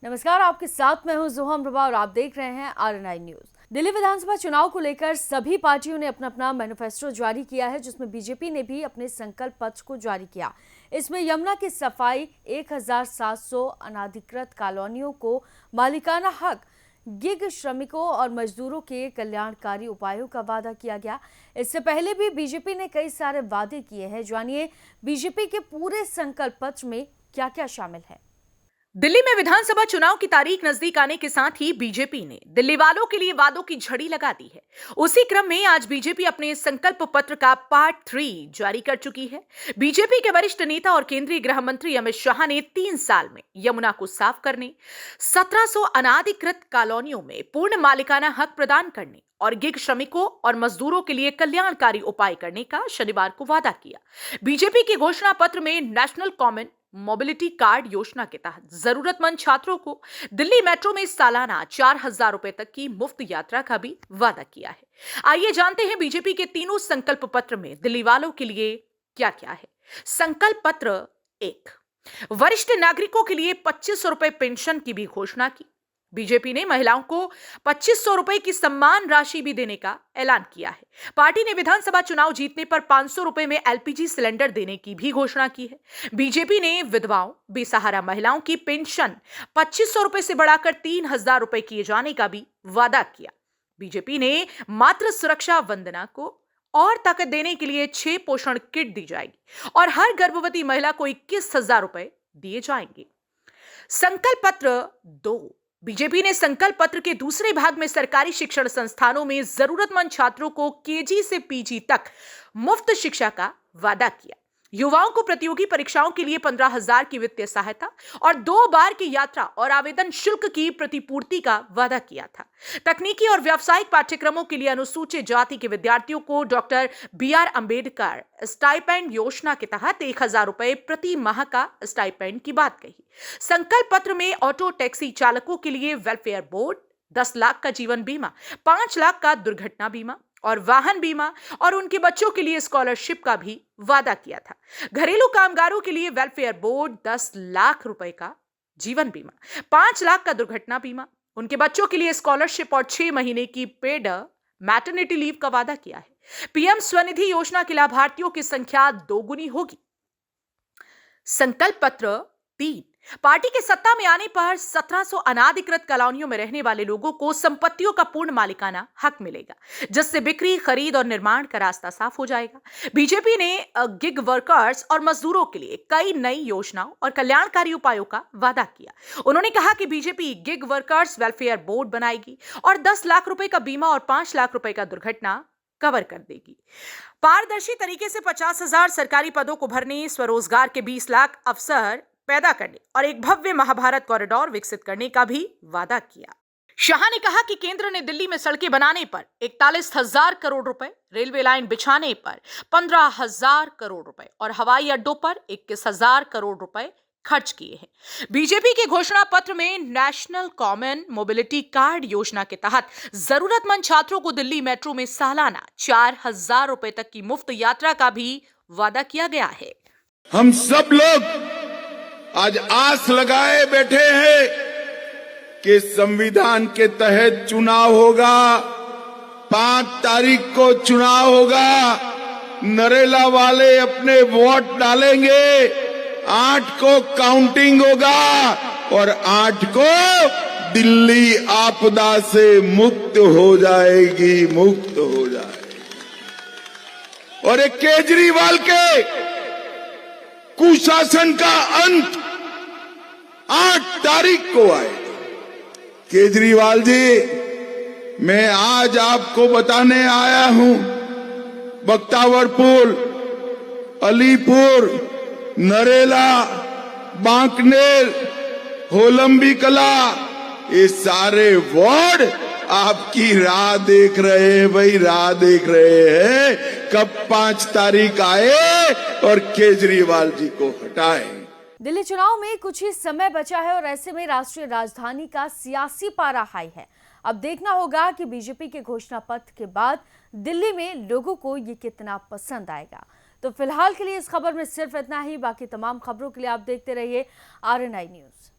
नमस्कार, आपके साथ मैं हूं जोहम रबा और आप देख रहे हैं RNI न्यूज। दिल्ली विधानसभा चुनाव को लेकर सभी पार्टियों ने अपना अपना मैनिफेस्टो जारी किया है, जिसमें बीजेपी ने भी अपने संकल्प पत्र को जारी किया। इसमें यमुना की सफाई, 1700 अनाधिकृत कॉलोनियों को मालिकाना हक, गिग श्रमिकों और मजदूरों के कल्याणकारी उपायों का वादा किया गया। इससे पहले भी बीजेपी ने कई सारे वादे किए हैं। जानिए बीजेपी के पूरे संकल्प पत्र में क्या क्या शामिल है। दिल्ली में विधानसभा चुनाव की तारीख नजदीक आने के साथ ही बीजेपी ने दिल्ली वालों के लिए वादों की झड़ी लगा दी है। उसी क्रम में आज बीजेपी अपने संकल्प पत्र का पार्ट 3 जारी कर चुकी है। बीजेपी के वरिष्ठ नेता और केंद्रीय गृह मंत्री अमित शाह ने 3 साल में यमुना को साफ करने, 1700 अनाधिकृत कॉलोनियों में पूर्ण मालिकाना हक प्रदान करने और गिग श्रमिकों और मजदूरों के लिए कल्याणकारी उपाय करने का शनिवार को वादा किया। बीजेपी के घोषणा पत्र में नेशनल कॉमन मोबिलिटी कार्ड योजना के तहत जरूरतमंद छात्रों को दिल्ली मेट्रो में सालाना 4000 रुपए तक की मुफ्त यात्रा का भी वादा किया है। आइए जानते हैं बीजेपी के तीनों संकल्प पत्र में दिल्ली वालों के लिए क्या क्या है। संकल्प पत्र 1, वरिष्ठ नागरिकों के लिए 2500 रुपए पेंशन की भी घोषणा की। बीजेपी ने महिलाओं को 2500 रुपए की सम्मान राशि भी देने का ऐलान किया है। पार्टी ने विधानसभा चुनाव जीतने पर 500 रुपए में LPG सिलेंडर देने की भी घोषणा की है। बीजेपी ने विधवाओं, बेसहारा महिलाओं की पेंशन 2500 रुपए से बढ़ाकर 3000 रुपए किए जाने का भी वादा किया। बीजेपी ने मातृ सुरक्षा वंदना को और ताकत देने के लिए 6 पोषण किट दी जाएगी और हर गर्भवती महिला को 21,000 रुपए दिए जाएंगे। संकल्प पत्र 2, बीजेपी ने संकल्प पत्र के दूसरे भाग में सरकारी शिक्षण संस्थानों में जरूरतमंद छात्रों को KG से PG तक मुफ्त शिक्षा का वादा किया। युवाओं को प्रतियोगी परीक्षाओं के लिए 15,000 की वित्तीय सहायता और 2 बार की यात्रा और आवेदन शुल्क की प्रतिपूर्ति का वादा किया था। तकनीकी और व्यावसायिक पाठ्यक्रमों के लिए अनुसूचित जाति के विद्यार्थियों को डॉक्टर BR अंबेडकर स्टाइपेंड योजना के तहत 1000 रुपए प्रति माह का स्टाइपेंड की बात कही। संकल्प पत्र में ऑटो टैक्सी चालकों के लिए वेलफेयर बोर्ड, 10 लाख का जीवन बीमा, 5 लाख का दुर्घटना बीमा और वाहन बीमा और उनके बच्चों के लिए स्कॉलरशिप का भी वादा किया था। घरेलू कामगारों के लिए वेलफेयर बोर्ड, 10 लाख रुपए का जीवन बीमा, 5 लाख का दुर्घटना बीमा, उनके बच्चों के लिए स्कॉलरशिप और 6 महीने की पेड मैटरनिटी लीव का वादा किया है। PM स्वनिधि योजना के लाभार्थियों की संख्या 2 गुनी होगी। संकल्प पत्र 3, पार्टी के सत्ता में आने पर 1700 अनाधिकृत कॉलोनियों में रहने वाले लोगों को संपत्तियों का पूर्ण मालिकाना हक मिलेगा, जिससे बिक्री, खरीद और निर्माण का रास्ता साफ हो जाएगा। बीजेपी ने गिग वर्कर्स और मजदूरों के लिए कई नई योजनाओं और कल्याणकारी उपायों का वादा किया। उन्होंने कहा कि BJP gig workers welfare board बनाएगी और 10 लाख रुपए का बीमा और 5 लाख रुपए का दुर्घटना कवर कर देगी। पारदर्शी तरीके से 50,000 सरकारी पदों को भरने, स्वरोजगार के 20 लाख अवसर पैदा करने और एक भव्य महाभारत कॉरिडोर विकसित करने का भी वादा किया। शाह ने कहा कि केंद्र ने दिल्ली में सड़कें बनाने पर 41,000 करोड़ रुपए, रेलवे लाइन बिछाने पर 15,000 करोड़ रुपए और हवाई अड्डों पर 21,000 करोड़ रुपए खर्च किए हैं। बीजेपी के घोषणा पत्र में नेशनल कॉमन मोबिलिटी कार्ड योजना के तहत जरूरतमंद छात्रों को दिल्ली मेट्रो में सालाना 4000 रुपए तक की मुफ्त यात्रा का भी वादा किया गया है। हम सब लोग आज आस लगाए बैठे हैं कि संविधान के तहत चुनाव होगा, 5 तारीख को चुनाव होगा, नरेला वाले अपने वोट डालेंगे, 8 को काउंटिंग होगा और 8 को दिल्ली आपदा से मुक्त हो जाएगी, मुक्त हो जाएगी। और एक केजरीवाल के कुशासन का अंत 8 तारीख को आएगा। केजरीवाल जी, मैं आज आपको बताने आया हूं, बख्तावरपुर, अलीपुर, नरेला, बांकनेर, होलंबी कला, ये सारे वार्ड आपकी राह देख रहे हैं भाई, राह देख रहे हैं कब 5 तारीख आए और केजरीवाल जी को हटाएं। दिल्ली चुनाव में कुछ ही समय बचा है और ऐसे में राष्ट्रीय राजधानी का सियासी पारा हाई है। अब देखना होगा कि बीजेपी के घोषणा पत्र के बाद दिल्ली में लोगों को ये कितना पसंद आएगा। तो फिलहाल के लिए इस खबर में सिर्फ इतना ही। बाकी तमाम खबरों के लिए आप देखते रहिए RNI न्यूज।